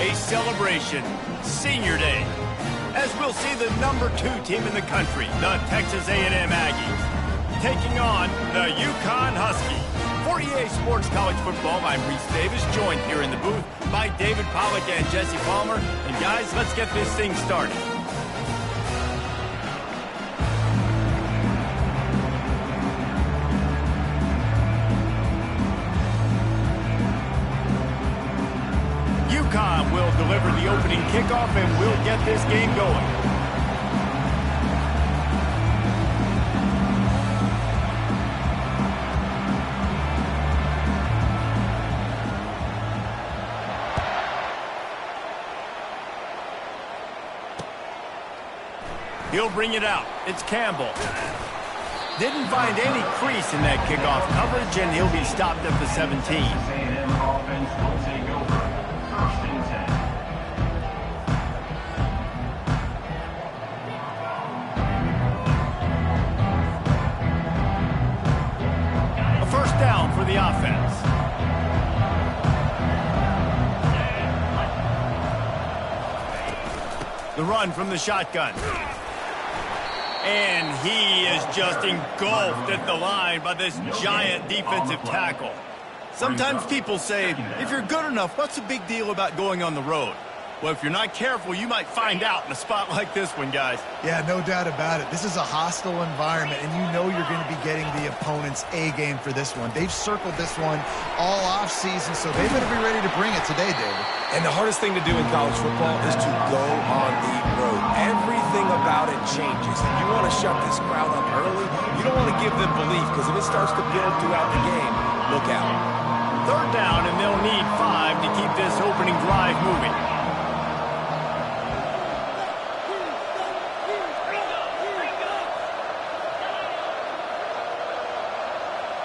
a celebration, Senior Day, as we'll see the #2 team in the country, the Texas A&M Aggies, taking on the Uconn Huskies. For EA Sports College Football, I'm Reese Davis, joined here in the booth by David Pollack and Jesse Palmer. And guys, let's get this thing started. Uconn will deliver the opening kickoff and we'll get this game going. He'll bring it out. It's Campbell. Didn't find any crease in that kickoff coverage, and he'll be stopped at the 17. A&M offense will take over. 1st and 10. A first down for the offense. The run from the shotgun. And he is just engulfed at the line by this giant defensive tackle. Sometimes people say, if you're good enough, what's the big deal about going on the road? Well, if you're not careful, you might find out in a spot like this one, guys. Yeah, no doubt about it. This is a hostile environment, and you know you're going to be getting the opponent's A-game for this one. They've circled this one all off-season, so they better be ready to bring it today, David. And the hardest thing to do in college football is to go on the road. Everything about it changes. And you want to shut this crowd up early. You don't want to give them belief, because if it starts to build throughout the game, look out. 3rd down, and they'll need 5 to keep this opening drive moving.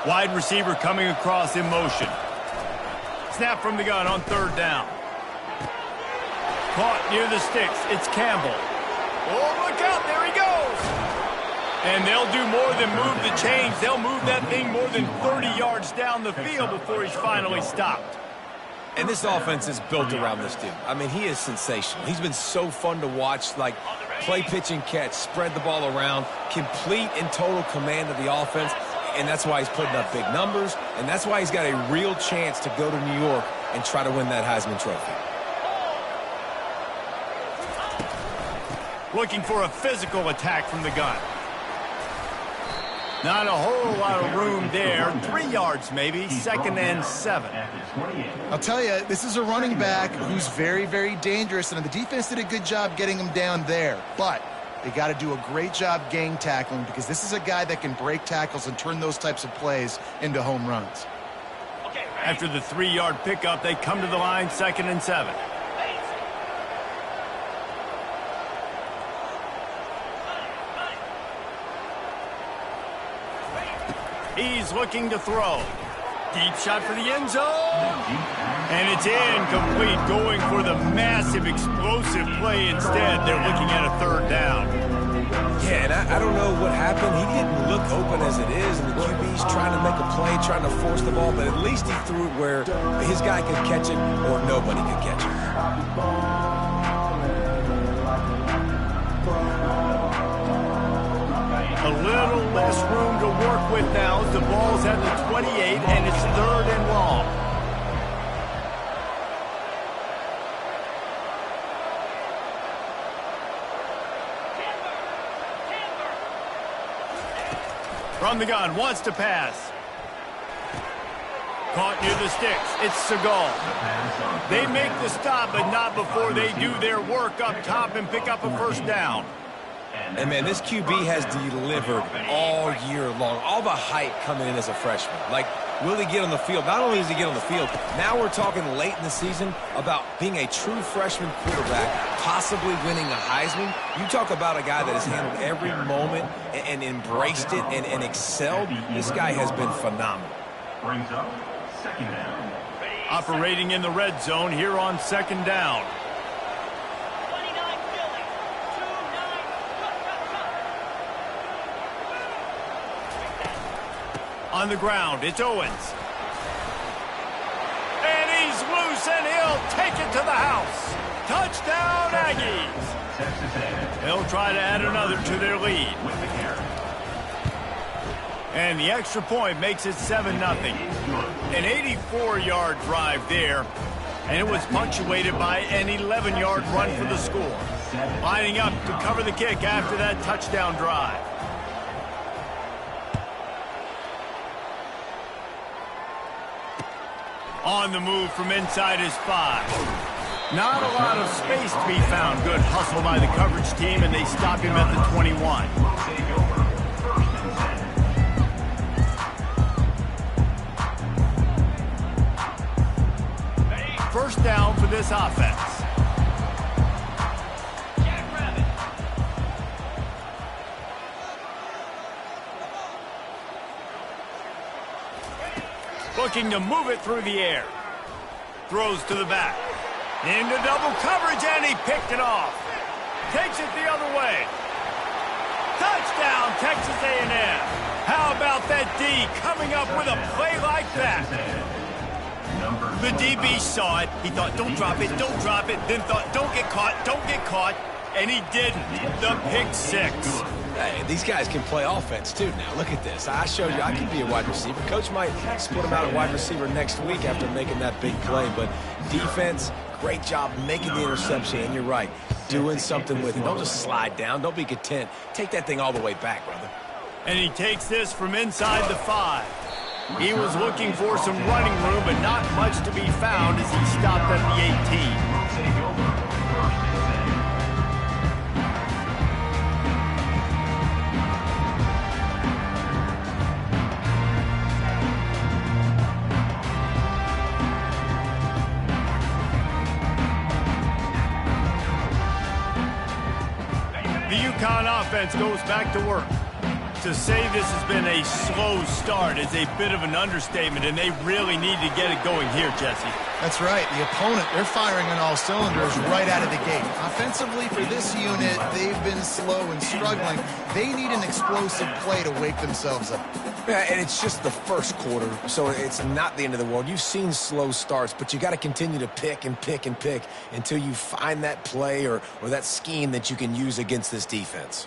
Wide receiver coming across in motion. Snap from the gun on 3rd down. Caught near the sticks. It's Campbell. Oh, look out. There he goes. And they'll do more than move the chains. They'll move that thing more than 30 yards down the field before he's finally stopped. And this offense is built around this dude. I mean, he is sensational. He's been so fun to watch, like play, pitch, and catch, spread the ball around, complete and total command of the offense. And that's why he's putting up big numbers, and that's why he's got a real chance to go to New York and try to win that Heisman Trophy. Looking for a physical attack from the gun. Not a whole lot of room there. 3 yards maybe, 2nd and 7. I'll tell you, this is a running back who's very, very dangerous, and the defense did a good job getting him down there. But they got to do a great job gang tackling, because this is a guy that can break tackles and turn those types of plays into home runs. After the 3-yard pickup, they come to the line, 2nd and 7. He's looking to throw. Deep shot for the end zone. And it's incomplete, going for the massive explosive play instead. They're looking at a 3rd down. Yeah, and I don't know what happened. He didn't look open as it is, and the QB's trying to make a play, trying to force the ball, but at least he threw it where his guy could catch it or nobody could catch it. A little less room to work with now as the ball's at the 28, and it's 3rd and long. From the gun, wants to pass. Caught near the sticks. It's Seagal. They make the stop, but not before they do their work up top and pick up a 1st down. And, man, this QB has delivered all year long. All the hype coming in as a freshman. Like, will he get on the field? Not only does he get on the field, now we're talking late in the season about being a true freshman quarterback, possibly winning a Heisman. You talk about a guy that has handled every moment and embraced it and excelled. This guy has been phenomenal. Brings up 2nd down. Operating in the red zone here on 2nd down. On the ground, it's Owens. And he's loose, and he'll take it to the house. Aggies. They'll try to add another to their lead. And the extra point makes it 7-0. An 84-yard drive there, and it was punctuated by an 11-yard run for the score. Lining up to cover the kick after that touchdown drive. On the move from inside his 5. Not a lot of space to be found. Good hustle by the coverage team, and they stop him at the 21. First down for this offense. Looking to move it through the air. Throws to the back. Into double coverage, and he picked it off. Takes it the other way. Touchdown, Texas A&M. How about that D coming up with a play like that? The DB saw it. He thought, don't drop it, don't drop it. Then thought, don't get caught, and he didn't. The pick 6. Hey, these guys can play offense, too, now. Look at this. I showed you I can be a wide receiver. Coach might split him out at wide receiver next week after making that big play. But defense, great job making the interception. And you're right, doing something with it. Don't just slide down. Don't be content. Take that thing all the way back, brother. And he takes this from inside the 5. He was looking for some running room, but not much to be found as he stopped at the 18. The Uconn offense goes back to work. To say this has been a slow start is a bit of an understatement, and they really need to get it going here, Jesse. That's right. The opponent, they're firing on all cylinders right out of the gate. Offensively, for this unit, they've been slow and struggling. They need an explosive play to wake themselves up. Yeah, and it's just the first quarter, so it's not the end of the world. You've seen slow starts, but you got to continue to pick and pick and pick until you find that play or that scheme that you can use against this defense.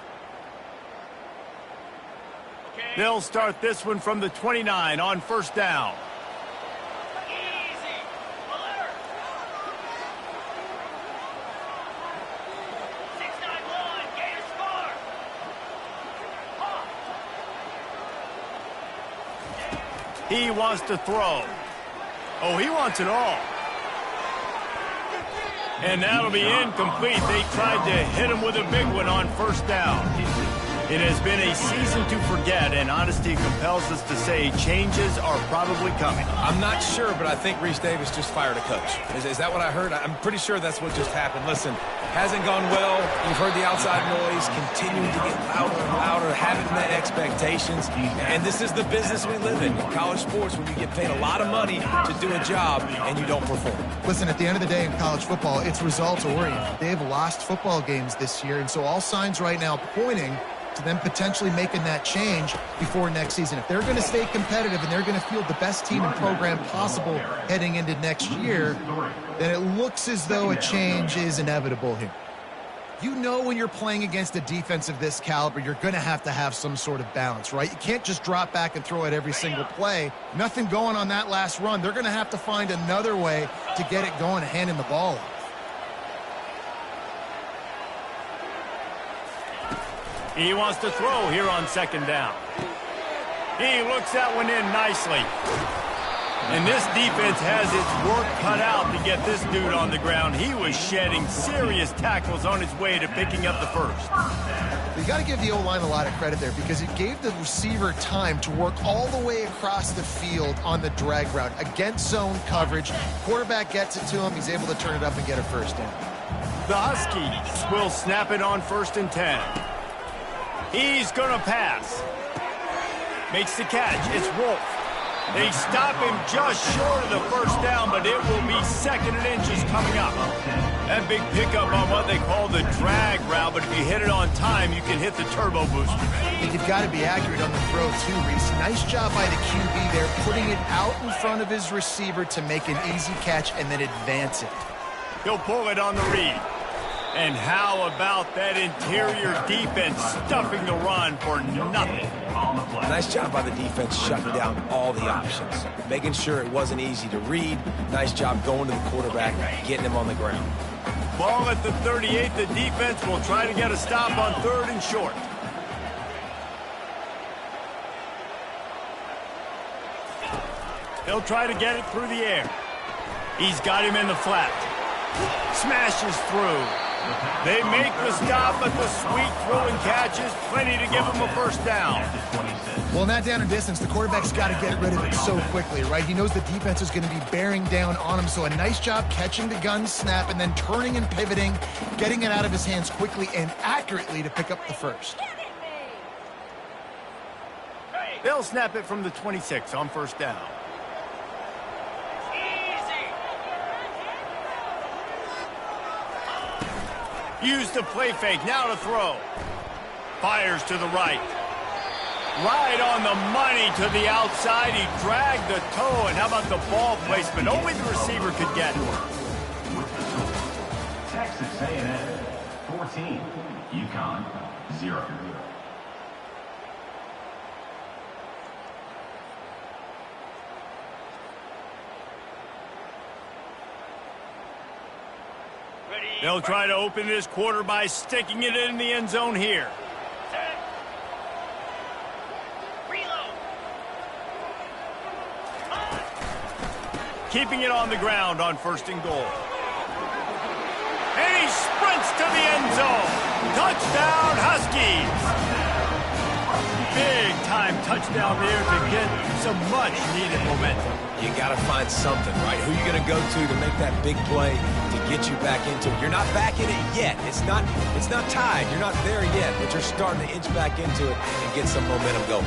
They'll start this one from the 29 on first down. He wants to throw. Oh, he wants it all. And that'll be incomplete. They tried to hit him with a big one on first down. It has been a season to forget, and honesty compels us to say changes are probably coming. I'm not sure, but I think Reese Davis just fired a coach. Is that what I heard? I'm pretty sure that's what just happened. Listen, hasn't gone well. You've heard the outside noise, continuing to get louder and louder, having met expectations. And this is the business we live in college sports, when you get paid a lot of money to do a job and you don't perform. Listen, at the end of the day in college football, it's results-oriented. They have lost football games this year, and so all signs right now pointing to them potentially making that change before next season. If they're going to stay competitive and they're going to field the best team and program possible heading into next year, then it looks as though a change is inevitable here. You know when you're playing against a defense of this caliber, you're going to have some sort of balance, right? You can't just drop back and throw it every single play. Nothing going on that last run. They're going to have to find another way to get it going, handing the ball off. He wants to throw here on second down. He looks that one in nicely. And this defense has its work cut out to get this dude on the ground. He was shedding serious tackles on his way to picking up the first. You got to give the O-line a lot of credit there because it gave the receiver time to work all the way across the field on the drag route against zone coverage. Quarterback gets it to him. He's able to turn it up and get a first down. The Huskies will snap it on 1st and 10. He's going to pass. Makes the catch. It's Wolf. They stop him just short of the first down, but it will be 2nd and inches coming up. That big pickup on what they call the drag route, but if you hit it on time, you can hit the turbo booster. And you've got to be accurate on the throw too, Reese. Nice job by the QB there, putting it out in front of his receiver to make an easy catch and then advance it. He'll pull it on the read. And how about that interior defense stuffing the run for nothing? Nice job by the defense shutting down all the options, making sure it wasn't easy to read. Nice job going to the quarterback, getting him on the ground. Ball at the 38. The defense will try to get a stop on 3rd and short. They'll try to get it through the air. He's got him in the flat. Smashes through. They make the stop, but the sweet throwing catch is plenty to give him a first down. Well, in that down and distance, the quarterback's got to get rid of it so quickly, right? He knows the defense is going to be bearing down on him, so a nice job catching the gun snap and then turning and pivoting, getting it out of his hands quickly and accurately to pick up the first. They'll snap it from the 26 on first down. Use the play fake, now to throw. Fires to the right. Right on the money to the outside. He dragged the toe, and how about the ball placement? Only the receiver could get. Texas A&M 14, Uconn 0. They'll try to open this quarter by sticking it in the end zone here. Keeping it on the ground on 1st and goal. And he sprints to the end zone. Touchdown, Huskies. Big-time touchdown there to get some much-needed momentum. You got to find something, right? Who are you going to go to make that big play to get you back into it? You're not back in it yet. It's not tied. You're not there yet, but you're starting to inch back into it and get some momentum going.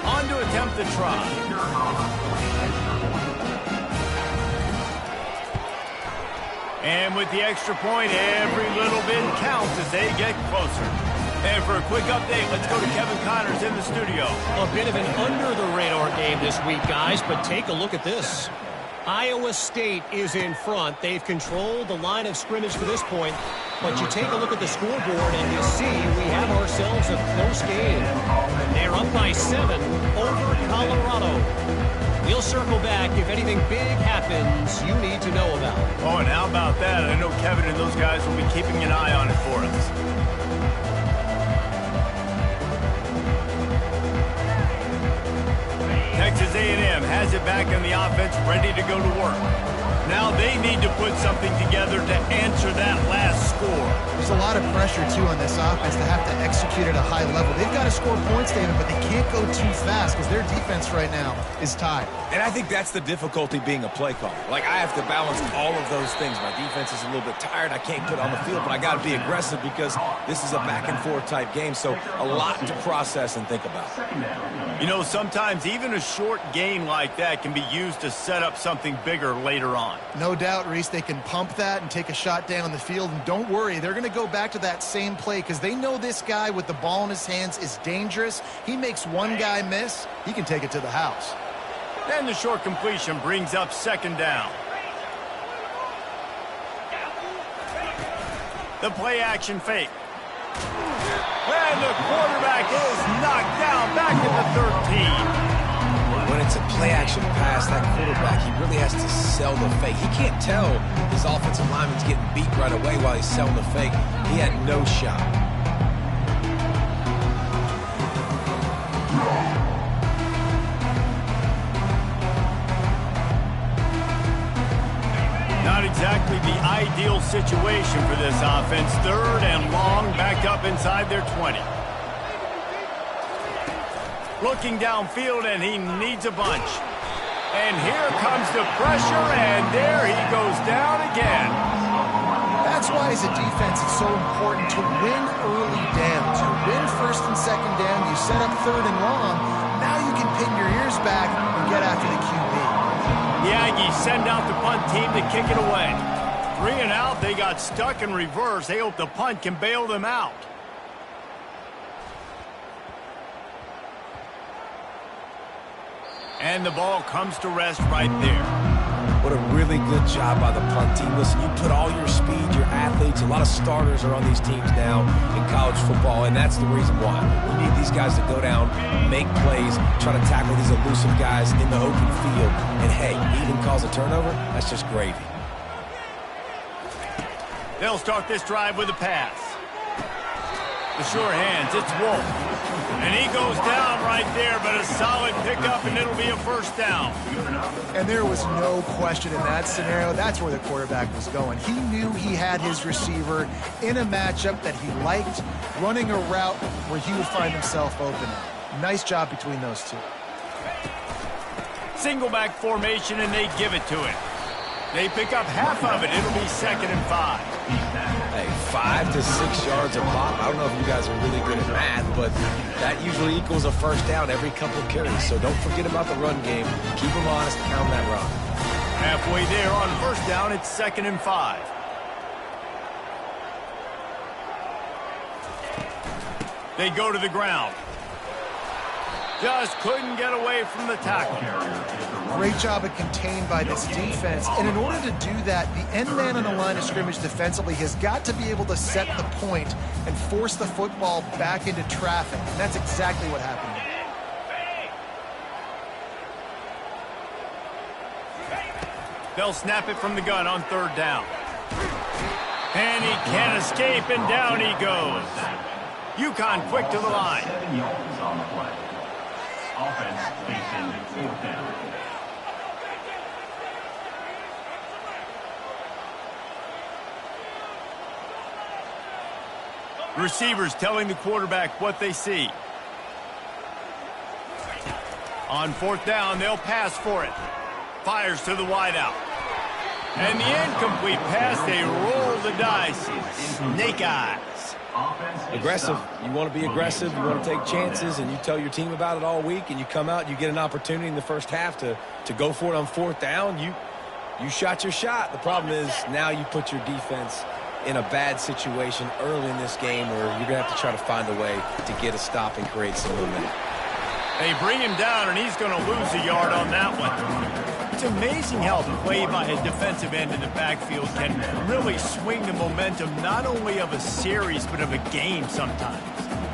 On to attempt the try. And with the extra point, every little bit counts as they get closer. And for a quick update, let's go to Kevin Connors in the studio. A bit of an under-the-radar game this week, guys, but take a look at this. Iowa State is in front. They've controlled the line of scrimmage to this point, but you take a look at the scoreboard and you see we have ourselves a close game. They're up by 7 over Colorado. We'll circle back if anything big happens you need to know about. Oh, and how about that? I know Kevin and those guys will be keeping an eye on it for us. Texas A&M has it back in the offense, ready to go to work. Now they need to put something together to answer that last score. There's a lot of pressure, too, on this offense to have to execute at a high level. They've got to score points, David, but they can't go too fast because their defense right now is tied. And I think that's the difficulty being a play caller. Like, I have to balance all of those things. My defense is a little bit tired. I can't put on the field, but I got to be aggressive because this is a back-and-forth type game, so a lot to process and think about. You know, sometimes even a short game like that can be used to set up something bigger later on. No doubt, Reese, they can pump that and take a shot down the field. And don't worry, they're going to go back to that same play because they know this guy with the ball in his hands is dangerous. He makes one guy miss, he can take it to the house. And the short completion brings up 2nd down. The play action fake. And the quarterback is knocked down back at the 13. When it's a play-action pass, that quarterback, he really has to sell the fake. He can't tell his offensive lineman's getting beat right away while he's selling the fake. He had no shot. Not exactly the ideal situation for this offense. 3rd and long, back up inside their 20. Looking downfield, and he needs a bunch. And here comes the pressure, and there he goes down again. That's why, as a defense, it's so important to win early downs. You win 1st and 2nd down, you set up 3rd and long. Now you can pin your ears back and get after the QB. The Aggies send out the punt team to kick it away. 3 and out, they got stuck in reverse. They hope the punt can bail them out. And the ball comes to rest right there. What a really good job by the punt team. Listen, you put all your speed, your athletes, A lot of starters are on these teams now in college football, and that's the reason why. We need these guys to go down, make plays, try to tackle these elusive guys in the open field. And, hey, even cause a turnover, that's just gravy. They'll start this drive with a pass. The sure hands, it's Wolf. And he goes down right there, but a solid pickup, and it'll be a first down. And there was no question in that scenario. That's where the quarterback was going. He knew he had his receiver in a matchup that he liked, running a route where he would find himself open. Nice job between those two. Single back formation, and they give it to him. They pick up half of it. It'll be 2nd and 5. Hey, 5 to 6 yards a pop. I don't know if you guys are really good at math, but that usually equals a first down every couple carries. So don't forget about the run game. Keep them honest, pound that rock. Halfway there on first down, it's 2nd and 5. They go to the ground. Just couldn't get away from the tackle. Great job of contained by this defense. And in order to do that, the end man on the line of scrimmage defensively has got to be able to set the point and force the football back into traffic. And that's exactly what happened. They'll snap it from the gun on 3rd down. And he can't escape, and down he goes. Uconn quick to the line. 7 yards on the play. Offense facing 4th down. Receivers telling the quarterback what they see. On 4th down, they'll pass for it. Fires to the wideout. And the incomplete pass, they roll the dice. Snake eyes. Aggressive. You want to be aggressive. You want to take chances, and you tell your team about it all week, and you come out and you get an opportunity in the first half to go for it on 4th down. You shot your shot. The problem is now you put your defense in a bad situation early in this game where you're going to have to try to find a way to get a stop and create some momentum. They bring him down, and he's going to lose a yard on that one. It's amazing how play by a defensive end in the backfield can really swing the momentum not only of a series but of a game sometimes.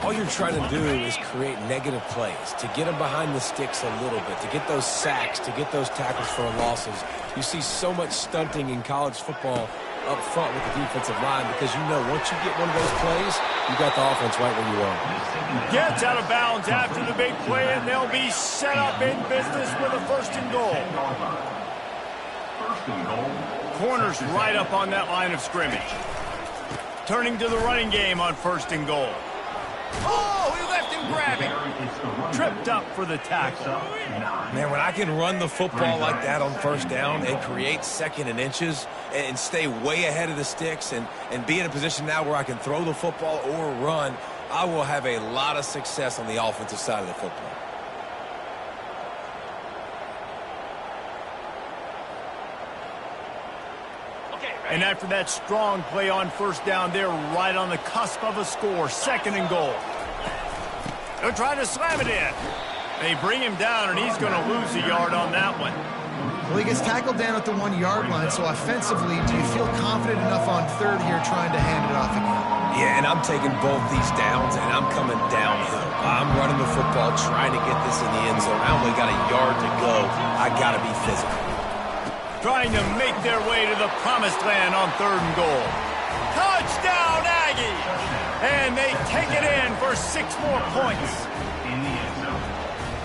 All you're trying to do is create negative plays, to get them behind the sticks a little bit, to get those sacks, to get those tackles for losses. You see so much stunting in college football up front with the defensive line because you know once you get one of those plays, you got the offense right where you want it. Gets out of bounds after the big play, and they'll be set up in business with a 1st and goal. 1st and goal. Corners right up on that line of scrimmage. Turning to the running game on 1st and goal. Oh, he left him grabbing. Tripped up for the tackle. Man, when I can run the football like that on 1st down and create 2nd and inches and stay way ahead of the sticks and be in a position now where I can throw the football or run, I will have a lot of success on the offensive side of the football. And after that strong play on 1st down, they're right on the cusp of a score. 2nd and goal. They're trying to slam it in. They bring him down, and he's going to lose a yard on that one. Well, he gets tackled down at the 1-yard line, so offensively, do you feel confident enough on 3rd here trying to hand it off again? Yeah, and I'm taking both these downs, and I'm coming downhill. I'm running the football, trying to get this in the end zone. I only got a yard to go. I got to be physical. Trying to make their way to the promised land on 3rd and goal. Touchdown, Aggies! And they take it in for 6 more points. In the end zone.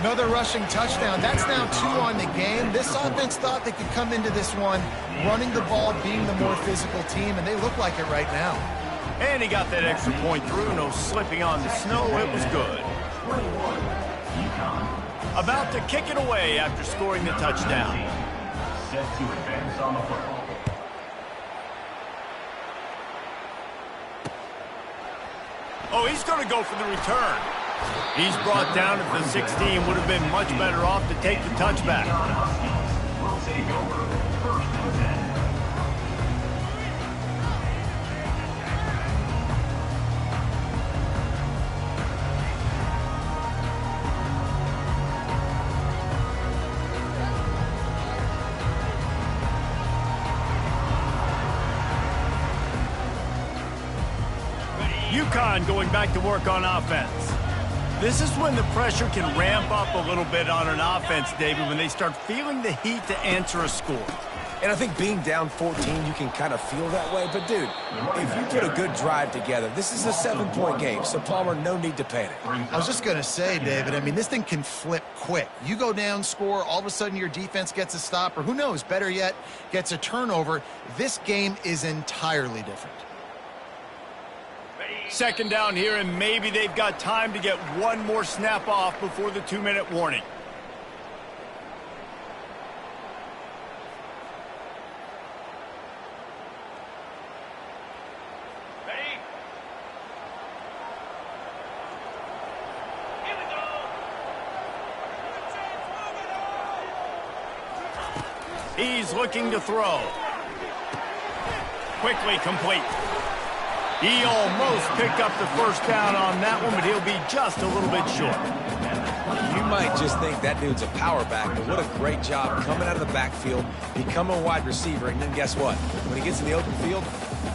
Another rushing touchdown. That's now 2 on the game. This offense thought they could come into this one running the ball, being the more physical team, and they look like it right now. And he got that extra point through. No slipping on the snow. It was good. 21. Uconn. About to kick it away after scoring the touchdown. Set to advance on the football. Oh, he's going to go for the return. He's brought down at the 16. Would have been much better off to take the touchback. Will take over 1st and 10. Uconn going back to work on offense. This is when the pressure can ramp up a little bit on an offense, David, when they start feeling the heat to answer a score. And I think being down 14, you can kind of feel that way. But, dude, if you put a good drive together, this is a 7-point game. So, Palmer, no need to panic. I was just going to say, David, I mean, this thing can flip quick. You go down, score, all of a sudden your defense gets a stop, or who knows, better yet, gets a turnover. This game is entirely different. Second down here, and maybe they've got time to get one more snap off before the 2-minute warning. He's looking to throw. Quickly complete. He almost picked up the first down on that one, but he'll be just a little bit short. You might just think that dude's a power back, but what a great job coming out of the backfield, become a wide receiver, and then guess what? When he gets in the open field,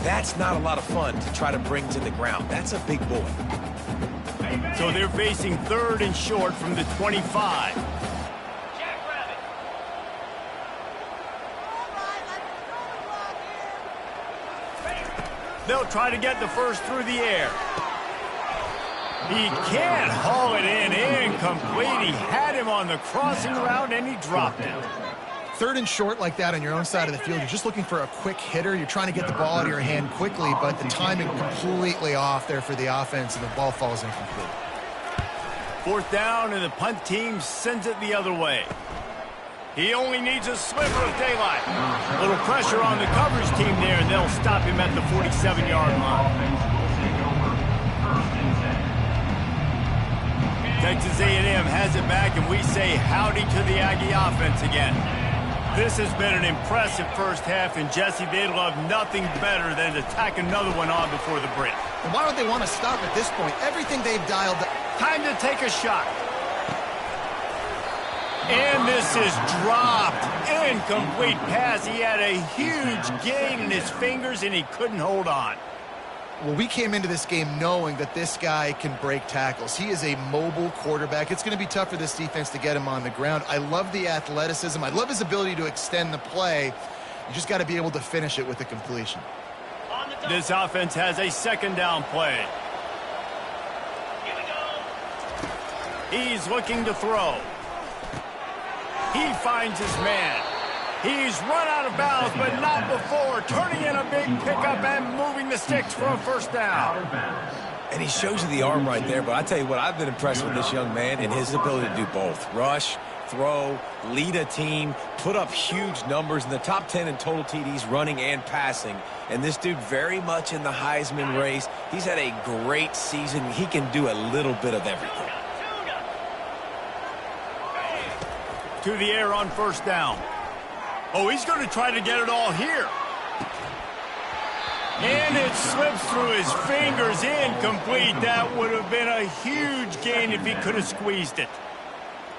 that's not a lot of fun to try to bring to the ground. That's a big boy. So they're facing 3rd and short from the 25. They'll try to get the first through the air. He can't haul it in. Incomplete. He had him on the crossing route, and he dropped it. 3rd and short like that on your own side of the field, you're just looking for a quick hitter. You're trying to get the ball out of your hand quickly, but the timing completely off there for the offense, and the ball falls incomplete. 4th down, and the punt team sends it the other way. He only needs a sliver of daylight. A little pressure on the coverage team there, and they'll stop him at the 47-yard line. Texas A&M has it back, and we say howdy to the Aggie offense again. This has been an impressive first half, and Jesse, they'd love nothing better than to tack another one on before the break. And why would they want to stop at this point? Everything they've dialed up. Time to take a shot. And this is dropped. Incomplete pass. He had a huge gain in his fingers, and he couldn't hold on. Well, we came into this game knowing that this guy can break tackles. He is a mobile quarterback. It's going to be tough for this defense to get him on the ground. I love the athleticism. I love his ability to extend the play. You just got to be able to finish it with a completion. This offense has a 2nd down play. He's looking to throw. He finds his man. He's run out of bounds, but not before. Turning in a big pickup and moving the sticks for a 1st down. And he shows you the arm right there, but I tell you what, I've been impressed with this young man and his ability to do both. Rush, throw, lead a team, put up huge numbers in the top 10 in total TDs, running and passing. And this dude very much in the Heisman race. He's had a great season. He can do a little bit of everything. To the air on 1st down. Oh, he's going to try to get it all here. And it slips through his fingers. Incomplete. That would have been a huge gain if he could have squeezed it.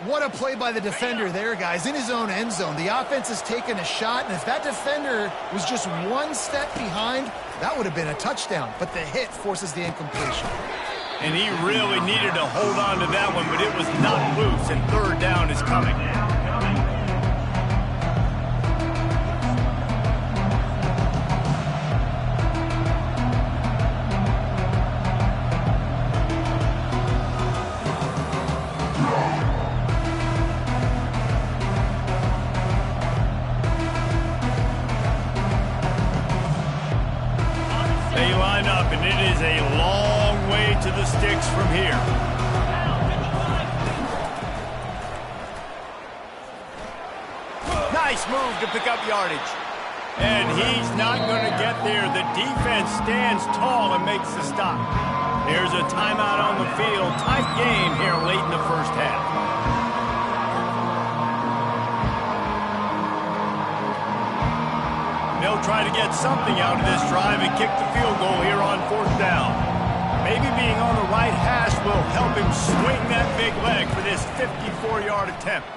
What a play by the defender there, guys. In his own end zone. The offense has taken a shot, and if that defender was just one step behind, that would have been a touchdown. But the hit forces the incompletion. And he really needed to hold on to that one, but it was not loose, and 3rd down is coming. They line up, and it is a long way to the sticks from here. Nice move to pick up yardage. And he's not going to get there. The defense stands tall and makes the stop. Here's a timeout on the field. Tight game here late in the 1st half. They'll try to get something out of this drive and kick the field goal here on 4th down. Maybe being on the right hash will help him swing that big leg for this 54-yard attempt.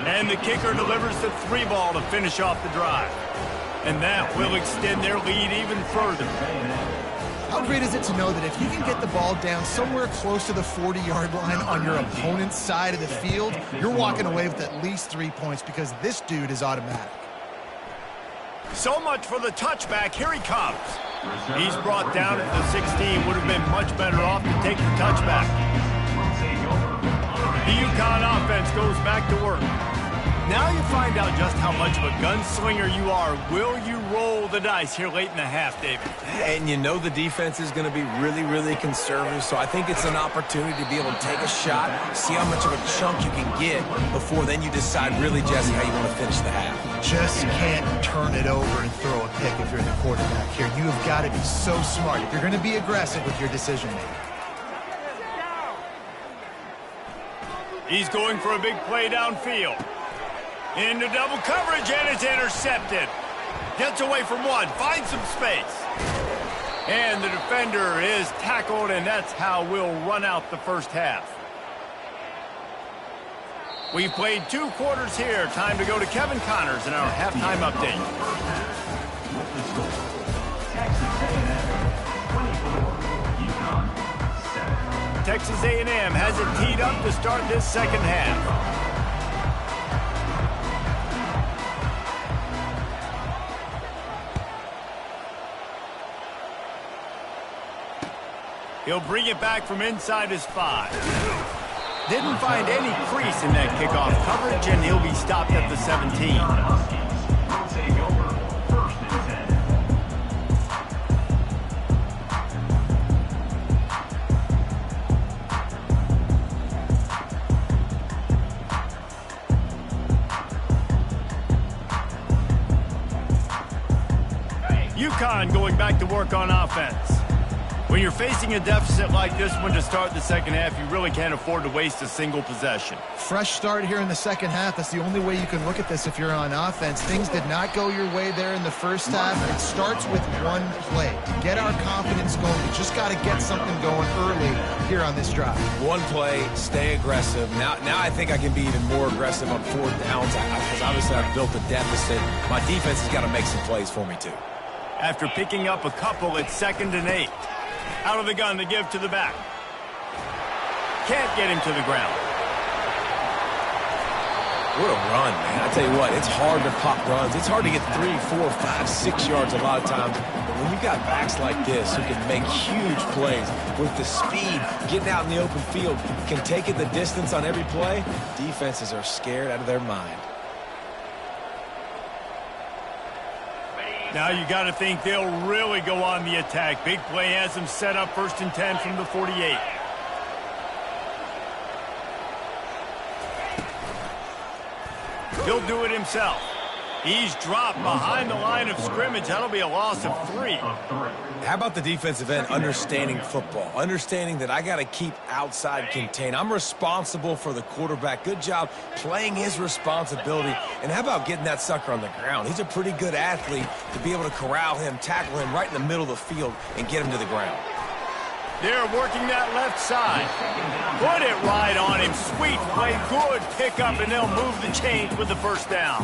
And the kicker delivers the 3-ball to finish off the drive. And that will extend their lead even further. How great is it to know that if you can get the ball down somewhere close to the 40-yard line on your opponent's side of the field, you're walking away with at least 3 points because this dude is automatic. So much for the touchback. Here he comes. He's brought down at the 16. Would have been much better off to take the touchback. The Uconn offense goes back to work. Now you find out just how much of a gunslinger you are. Will you roll the dice here late in the half, David? And you know the defense is going to be really, really conservative, so I think it's an opportunity to be able to take a shot, see how much of a chunk you can get before then you decide really, Jesse, how you want to finish the half. Just can't turn it over and throw a pick if you're the quarterback here. You have got to be so smart if you're going to be aggressive with your decision-making. He's going for a big play downfield. Into double coverage, and it's intercepted. Gets away from one, finds some space. And the defender is tackled, and that's how we'll run out the first half. We've played 2 quarters here. Time to go to Kevin Connors in our halftime update. Texas A&M has it teed up to start this second half. He'll bring it back from inside his 5. Didn't find any crease in that kickoff coverage, and he'll be stopped at the 17. Uconn going back to work on offense. When you're facing a deficit like this one to start the second half, you really can't afford to waste a single possession. Fresh start here in the second half. That's the only way you can look at this if you're on offense. Things did not go your way there in the first half. It starts with one play. To get our confidence going, we just got to get something going early here on this drive. One play, stay aggressive. Now I think I can be even more aggressive on 4th downs because obviously I've built a deficit. My defense has got to make some plays for me too. After picking up a couple, it's 2nd and 8. Out of the gun to give to the back. Can't get him to the ground. What a run, man. I tell you what, it's hard to pop runs. It's hard to get 3, 4, 5, 6 yards a lot of times. But when you've got backs like this who can make huge plays with the speed, getting out in the open field, can take it the distance on every play, defenses are scared out of their mind. Now you got to think they'll really go on the attack. Big play has them set up 1st and 10 from the 48. He'll do it himself. He's dropped behind the line of scrimmage. That'll be a loss of 3. How about the defensive end understanding football? Understanding that I got to keep outside contained. I'm responsible for the quarterback. Good job playing his responsibility. And how about getting that sucker on the ground? He's a pretty good athlete to be able to corral him, tackle him right in the middle of the field, and get him to the ground. They're working that left side. Put it right on him. Sweet play. Good pickup, and they'll move the chains with the 1st down.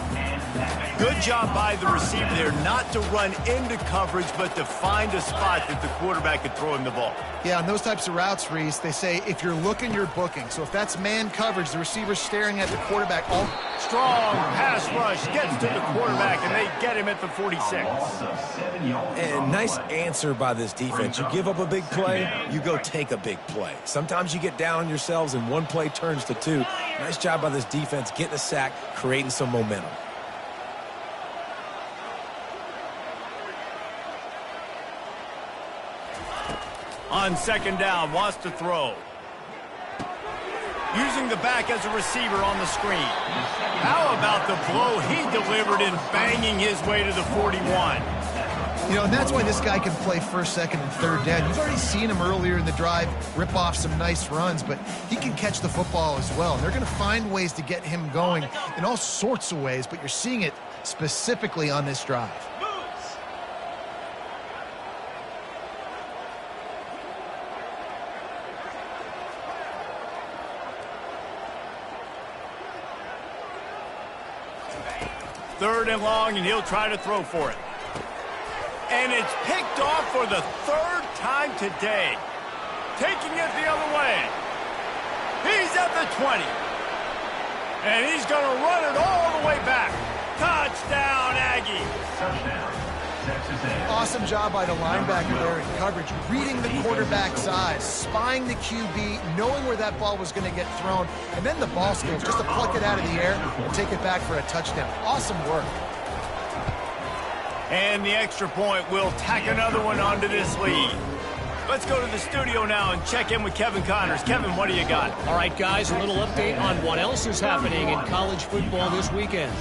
Good job by the receiver there not to run into coverage, but to find a spot that the quarterback could throw him the ball. Yeah, on those types of routes, Reese, they say if you're looking, you're booking. So if that's man coverage, the receiver's staring at the quarterback. All strong pass rush gets to the quarterback, and they get him at the 46. And nice answer by this defense. You give up a big play, you go take a big play. Sometimes you get down on yourselves and one play turns to 2. Nice job by this defense getting a sack, creating some momentum. On 2nd down, wants to throw. Using the back as a receiver on the screen. How about the blow he delivered in banging his way to the 41? You know, and that's why this guy can play 1st, 2nd, and 3rd down. You've already seen him earlier in the drive rip off some nice runs, but he can catch the football as well. And they're going to find ways to get him going in all sorts of ways, but you're seeing it specifically on this drive. Third and long, and he'll try to throw for it. And it's picked off for the third time today. Taking it the other way. He's at the 20. And he's going to run it all the way back. Touchdown, Aggie. Touchdown, Texas A&M. Awesome job by the linebacker there in coverage, reading the quarterback's eyes, spying the QB, knowing where that ball was going to get thrown, and then the ball skills just to pluck it out of the air and take it back for a touchdown. Awesome work. And the extra point will tack another one onto this lead. Let's go to the studio now and check in with Kevin Connors. Kevin, what do you got? All right, guys, a little update on what else is happening in college football this weekend.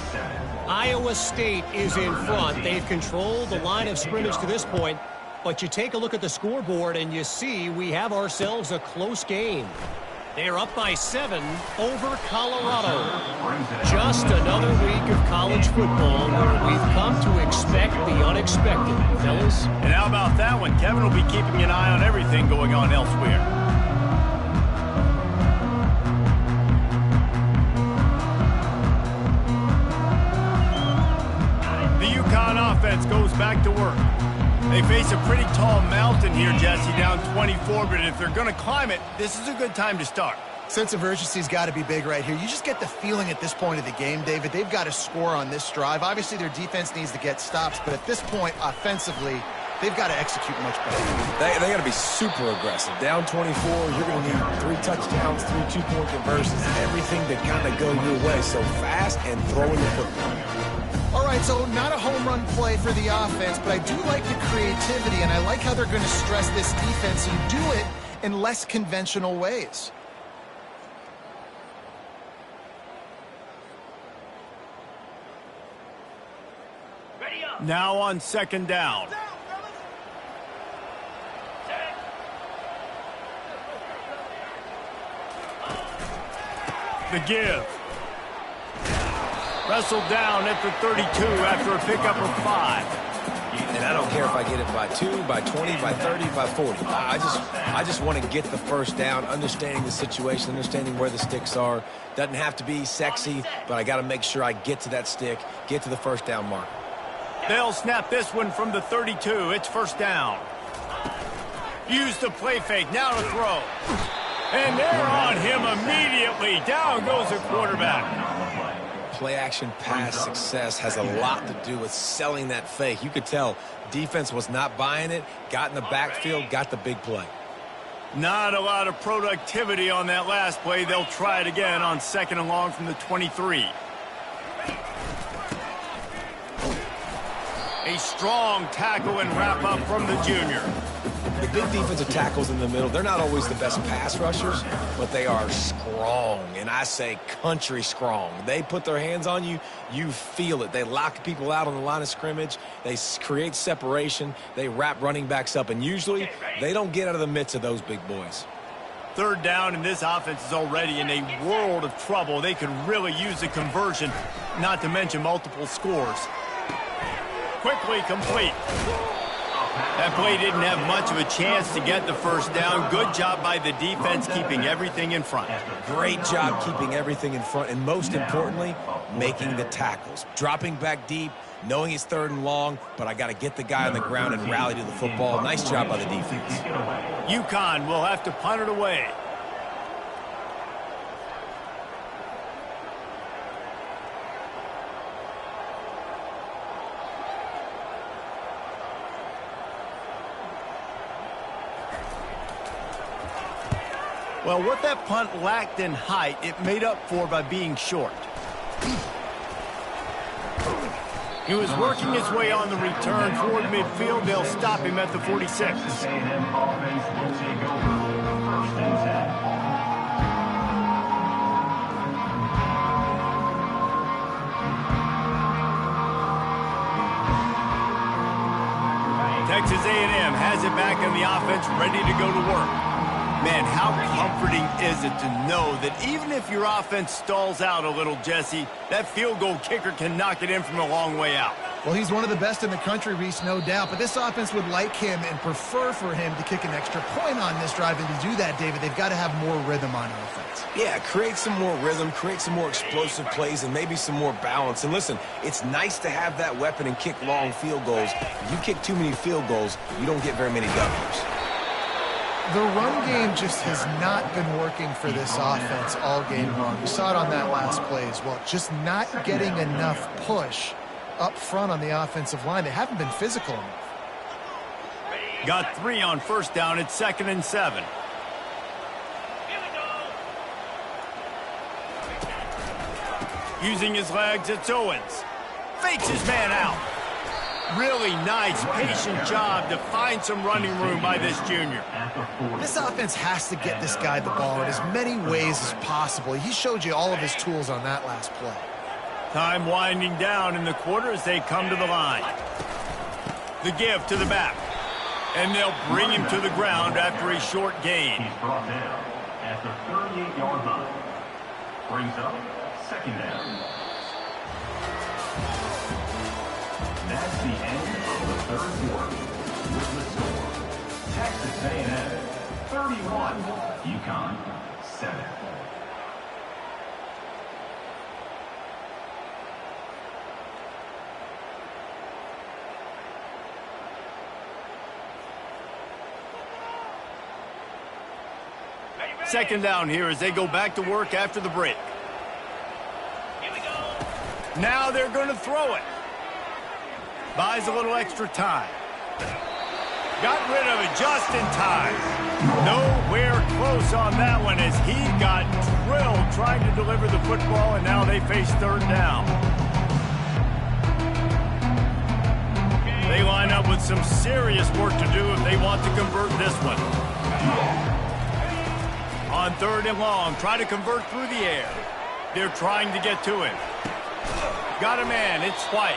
Iowa State is in front. They've controlled the line of scrimmage to this point, but you take a look at the scoreboard and you see we have ourselves a close game. They're up by 7 over Colorado. Just another week of college football where we've come to expect the unexpected, fellas. And how about that one? Kevin will be keeping an eye on everything going on elsewhere. The Uconn offense goes back to work. They face a pretty tall mountain here, Jesse, down 24, but if they're going to climb it, this is a good time to start. Sense of urgency's got to be big right here. You just get the feeling at this point of the game, David, they've got to score on this drive. Obviously, their defense needs to get stops, but at this point, offensively, they've got to execute much better. They got to be super aggressive. Down 24, you're going to need 3 touchdowns, 3 two-point conversions, everything to kind of go your way. So fast and throwing the football. All right, so not a home run play for the offense, but I do like the creativity, and I like how they're going to stress this defense and do it in less conventional ways. Now on second down. The give. Wrestled down at the 32 after a pickup of 5. And I don't care if I get it by 2, by 20, by 30, by 40. I just want to get the first down, understanding the situation, understanding where the sticks are. Doesn't have to be sexy, but I got to make sure I get to that stick, get to the first down mark. They'll snap this one from the 32. It's first down. Use the play fake. Now to throw. And they're on him immediately. Down goes the quarterback. Play-action pass success has a lot to do with selling that fake. You could tell defense was not buying it, got in the backfield, got the big play. Not a lot of productivity on that last play. They'll try it again on second and long from the 23. A strong tackle and wrap-up from the junior. The big defensive tackles in the middle, they're not always the best pass rushers, but they are strong, and I say country strong. They put their hands on you, you feel it. They lock people out on the line of scrimmage. They create separation. They wrap running backs up, and usually they don't get out of the midst of those big boys. Third down, and this offense is already in a world of trouble. They could really use a conversion, not to mention multiple scores. Quickly complete. That play didn't have much of a chance to get the first down. Good job by the defense keeping everything in front. Great job keeping everything in front, and most importantly, making the tackles. Dropping back deep, knowing it's third and long, but I got to get the guy on the ground and rally to the football. Nice job by the defense. Uconn will have to punt it away. Well, what that punt lacked in height, it made up for by being short. He was working his way on the return toward midfield. They'll stop him at the 46. Texas A&M offense will take over first and 10. Texas A&M has it back in the offense, ready to go to work. Man, how comforting is it to know that even if your offense stalls out a little, Jesse, that field goal kicker can knock it in from a long way out. Well, he's one of the best in the country, Reese, no doubt. But this offense would like him and prefer for him to kick an extra point on this drive. And to do that, David, they've got to have more rhythm on offense. Yeah, create some more rhythm, create some more explosive plays, and maybe some more balance. And listen, it's nice to have that weapon and kick long field goals. If you kick too many field goals, you don't get very many W's. The run game just has not been working for this offense all game long. We saw it on that last play as well. Just not getting enough push up front on the offensive line. They haven't been physical enough. Got 3 on first down. It's 2nd and 7. Using his legs, it's Owens. Fakes his man out. Really nice, patient job to find some running room by this junior. This offense has to get this guy the ball in as many ways as possible. He showed you all of his tools on that last play. Time winding down in the quarter as they come to the line. The give to the back. And they'll bring him to the ground after a short gain. He's brought down at the 38-yard line. Brings up 2nd down. That's the end of the 3rd quarter. With the score, Texas A&M 31, Uconn 7. Second down here as they go back to work after the break. Now they're going to throw it. Buys a little extra time. Got rid of it just in time. Nowhere close on that one as he got drilled trying to deliver the football, and now they face 3rd down. They line up with some serious work to do if they want to convert this one. On 3rd and long, try to convert through the air. They're trying to get to him. Got a man, it's White.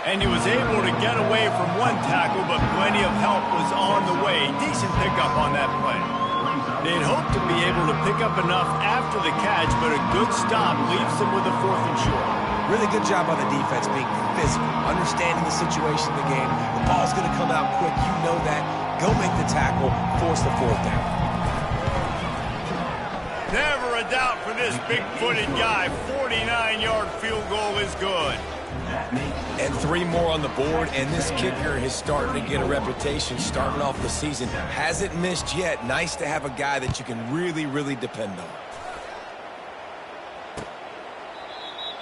And he was able to get away from one tackle, but plenty of help was on the way. Decent pickup on that play. They'd hoped to be able to pick up enough after the catch, but a good stop leaves them with a 4th and short. Really good job on the defense being physical, understanding the situation in the game. The ball's going to come out quick. You know that. Go make the tackle, force the 4th down. Never a doubt for this big-footed guy. 49-yard field goal is good. And 3 more on the board, and this kicker is starting to get a reputation starting off the season. Hasn't missed yet. Nice to have a guy that you can really, really depend on.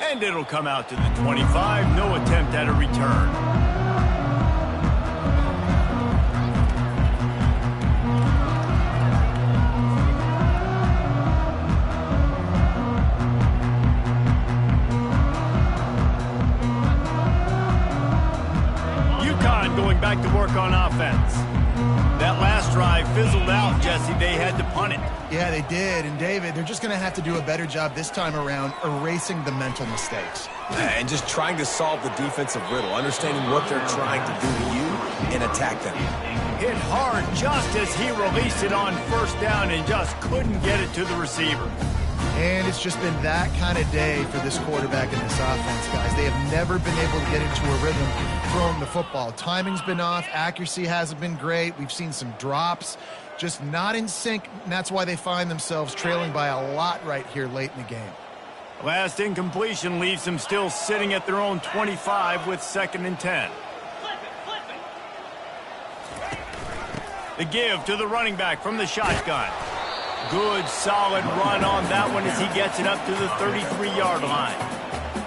And it'll come out to the 25. No attempt at a return. Going back to work on offense. That last drive fizzled out, Jesse. They had to punt it. Yeah, they did. And, David, they're just going to have to do a better job this time around erasing the mental mistakes. And just trying to solve the defensive riddle, understanding what they're trying to do to you and attack them. Hit hard just as he released it on 1st down and just couldn't get it to the receiver. And it's just been that kind of day for this quarterback and this offense, guys. They have never been able to get into a rhythm throwing the football. Timing's been off. Accuracy hasn't been great. We've seen some drops. Just not in sync, and that's why they find themselves trailing by a lot right here late in the game. Last incompletion leaves them still sitting at their own 25 with 2nd and 10. The give to the running back from the shotgun. Good, solid run on that one as he gets it up to the 33-yard line.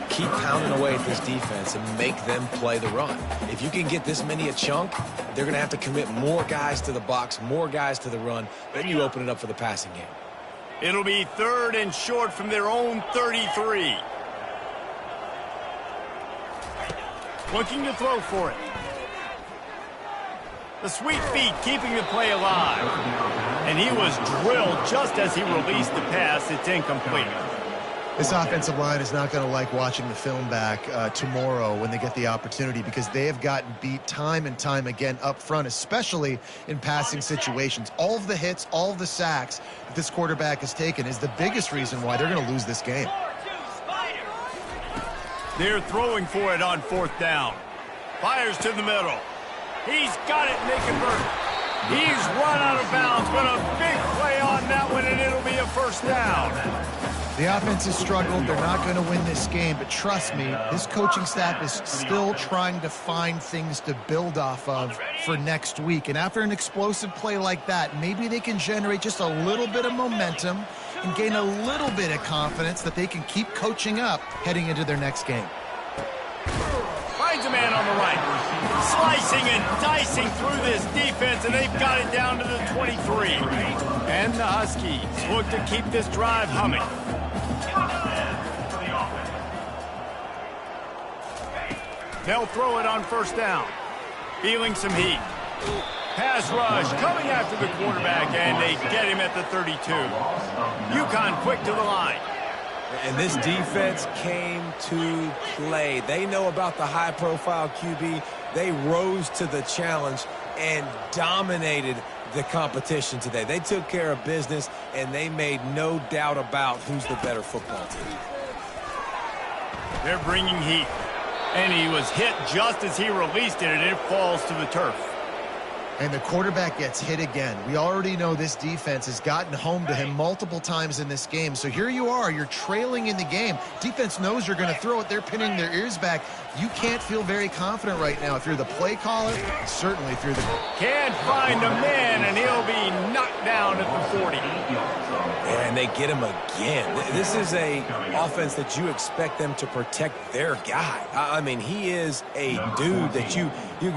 Keep pounding away at this defense and make them play the run. If you can get this many a chunk, they're going to have to commit more guys to the box, more guys to the run. Then you open it up for the passing game. It'll be 3rd and short from their own 33. Looking to throw for it. The sweet feet keeping the play alive. And he was drilled just as he released the pass. It's incomplete. This offensive line is not going to like watching the film back tomorrow when they get the opportunity, because they have gotten beat time and time again up front, especially in passing situations. All of the hits, all of the sacks that this quarterback has taken is the biggest reason why they're going to lose this game. They're throwing for it on 4th down. Fires to the middle. He's got it, and they convert. He's run out of bounds, but a big play on that one, and it'll be a first down. The offense has struggled. They're not going to win this game, but trust me, this coaching staff is still trying to find things to build off of for next week. And after an explosive play like that, maybe they can generate just a little bit of momentum and gain a little bit of confidence that they can keep coaching up heading into their next game. Finds a man on the right. Slicing and dicing through this defense, and they've got it down to the 23. And the Huskies look to keep this drive humming. They'll throw it on first down. Feeling some heat. Pass rush coming after the quarterback, and they get him at the 32. Uconn quick to the line. And this defense came to play. They know about the high-profile QB. They rose to the challenge and dominated the competition today. They took care of business, and they made no doubt about who's the better football team. They're bringing heat. And he was hit just as he released it, and it falls to the turf. And the quarterback gets hit again. We already know this defense has gotten home to him multiple times in this game. So here you are, you're trailing in the game. Defense knows you're going to throw it. They're pinning their ears back. You can't feel very confident right now if you're the play caller, and certainly if you're the... Can't find a man, and he'll be knocked down at the 40. And they get him again. This is a offense that you expect them to protect their guy. I mean, he is a dude that you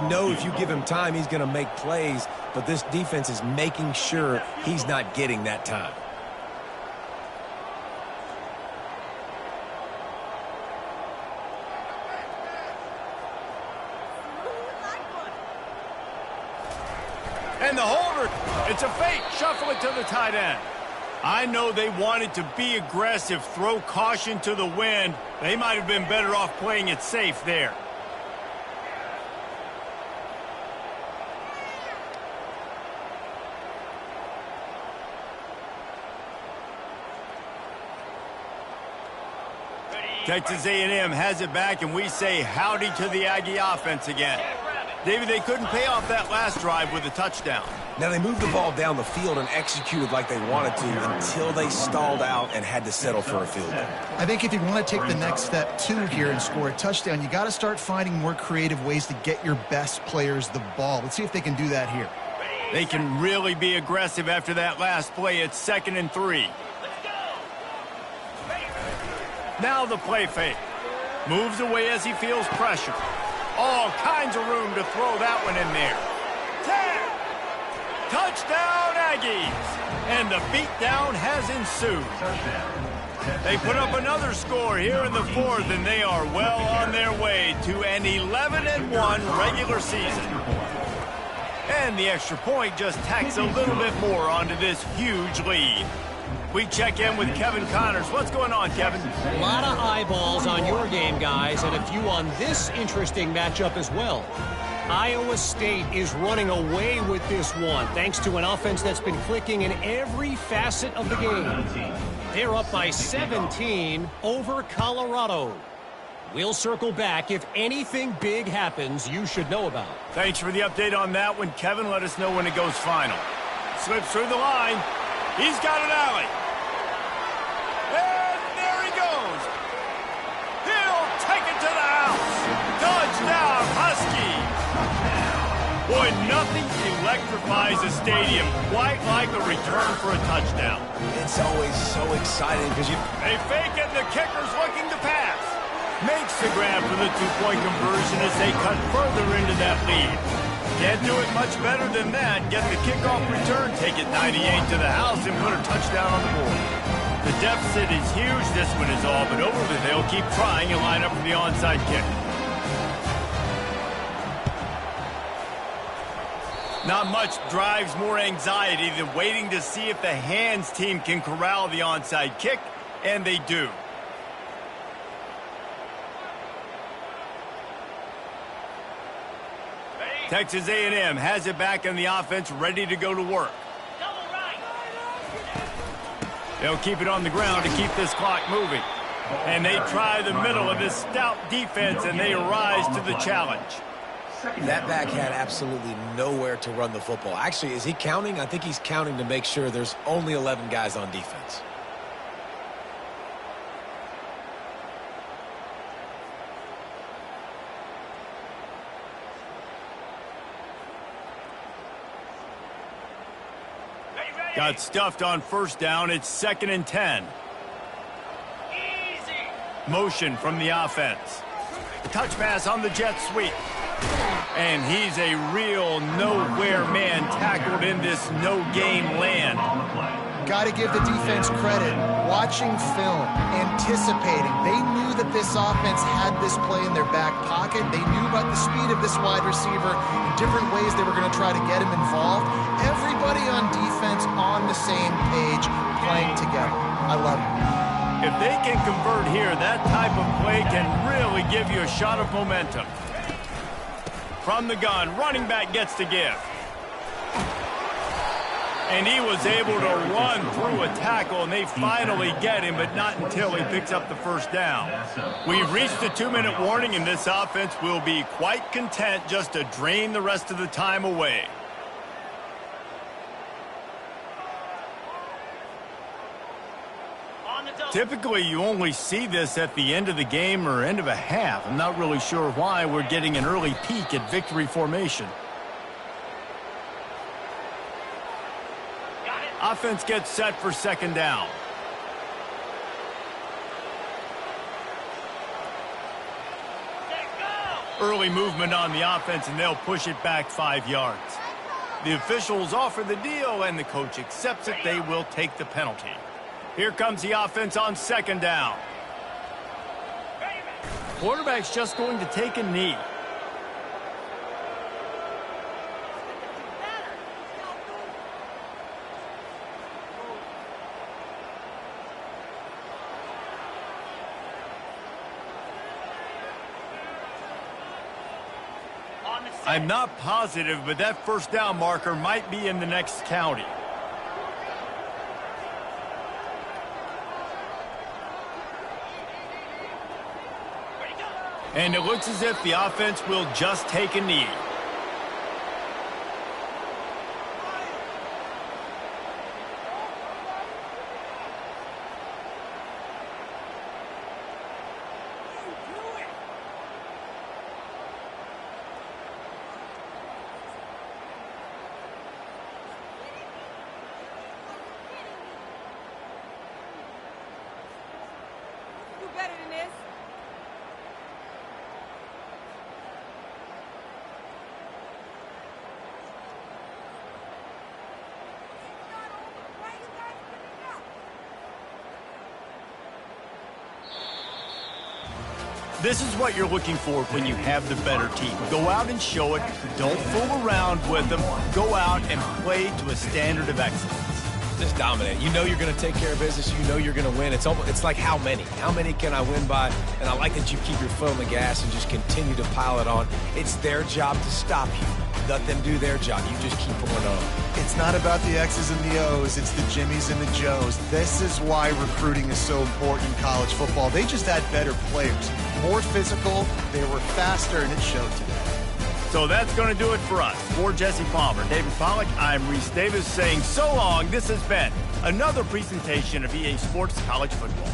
know if you give him time, he's going to make plays, but this defense is making sure he's not getting that time. And the holder, it's a fake. Shuffle it to the tight end. I know they wanted to be aggressive, throw caution to the wind. They might have been better off playing it safe there. Texas A&M has it back, and we say howdy to the Aggie offense again. David, they couldn't pay off that last drive with a touchdown. Now, they moved the ball down the field and executed like they wanted to until they stalled out and had to settle for a field goal. I think if you want to take the next step, too, here and score a touchdown, you got to start finding more creative ways to get your best players the ball. Let's see if they can do that here. They can really be aggressive after that last play. It's 2nd and 3. Now the play fake. Moves away as he feels pressure. All kinds of room to throw that one in there. 10. Touchdown, Aggies. And the beatdown has ensued. They put up another score here in the 4th, and they are well on their way to an 11-1 regular season. And the extra point just tacks a little bit more onto this huge lead. We check in with Kevin Connors. What's going on, Kevin? A lot of eyeballs on your game, guys, and a few on this interesting matchup as well. Iowa State is running away with this one, thanks to an offense that's been clicking in every facet of the game. They're up by 17 over Colorado. We'll circle back if anything big happens you should know about. Thanks for the update on that one, Kevin. Let us know when it goes final. Slips through the line. He's got an alley. And there he goes. He'll take it to the house. Touchdown, Huskies. Boy, nothing electrifies a stadium quite like a return for a touchdown. It's always so exciting because They fake it, and the kicker's looking to pass. Makes the grab for the two-point conversion as they cut further into that lead. Can't do it much better than that. Get the kickoff return, take it 98 to the house, and put a touchdown on the board. The deficit is huge. This one is all but over, but they'll keep trying and line up for the onside kick. Not much drives more anxiety than waiting to see if the hands team can corral the onside kick, and they do. Texas A&M has it back on the offense, ready to go to work. They'll keep it on the ground to keep this clock moving. And they try the middle of this stout defense, and they rise to the challenge. That back had absolutely nowhere to run the football. Actually, is he counting? I think he's counting to make sure there's only 11 guys on defense. Got stuffed on first down. It's 2nd and 10. Motion from the offense. Touch pass on the jet sweep. And he's a real nowhere man tackled in this no-game land. Got to give the defense credit. Watching film, anticipating. They knew that this offense had this play in their back pocket. They knew about the speed of this wide receiver and different ways they were going to try to get him involved. Everybody on defense on the same page, playing together. I love it. If they can convert here, that type of play can really give you a shot of momentum. From the gun, running back gets to give. And he was able to run through a tackle, and they finally get him, but not until he picks up the first down. We've reached the 2-minute warning, and this offense will be quite content just to drain the rest of the time away. Typically, you only see this at the end of the game or end of a half. I'm not really sure why we're getting an early peek at victory formation. Offense gets set for 2nd down. Early movement on the offense, and they'll push it back 5 yards. The officials offer the deal, and the coach accepts it. They will take the penalty. Here comes the offense on 2nd down. Quarterback's just going to take a knee. I'm not positive, but that first down marker might be in the next county. And it looks as if the offense will just take a knee. This is what you're looking for when you have the better team. Go out and show it. Don't fool around with them. Go out and play to a standard of excellence. Just dominate. You know you're going to take care of business. You know you're going to win. It's like how many? How many can I win by? And I like that you keep your foot on the gas and just continue to pile it on. It's their job to stop you. Let them do their job. You just keep going on. It's not about the X's and the O's. It's the Jimmies and the Joes. This is why recruiting is so important in college football. They just had better players. More physical. They were faster, and it showed today. So that's going to do it for us. For Jesse Palmer, David Pollack, I'm Reese Davis saying so long. This has been another presentation of EA Sports College Football.